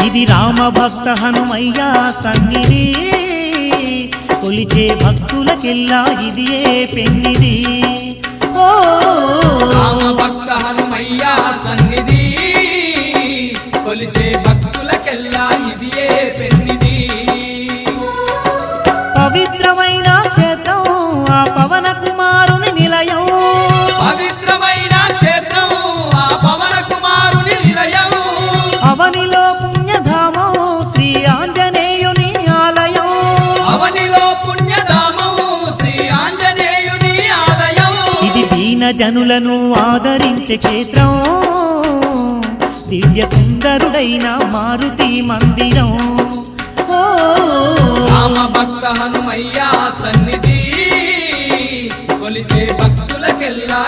ఇది రామ భక్త హనుమయ్య సన్నిధి కొలిచే భక్తులకెల్లా ఇదియే పెన్నిది ఓ రామ భక్త హనుమయ్య సన్నిధి కొలిచే భక్తులకెల్లా ఇదియే పెన్నిది పవిత్రమైన క్షేత్రం ఆ పవన కుమారుని నిలయం పవిత్రమైన క్షేత్రం ఆ పవన కుమారుని నిలయం అవనిలో పుణ్యధామం శ్రీ ఆంజనేయుని ఆలయం అవనిలో పుణ్యధామం శ్రీ ఆంజనేయుని ఆలయం ఇది దీన జనులను ఆదరించే క్షేత్రం దివ్య సుందరుడైన మారుతి మందిరం ఓ రామ భక్త హనుమయ్య సన్నిధి కొలిచే భక్తులకెల్లా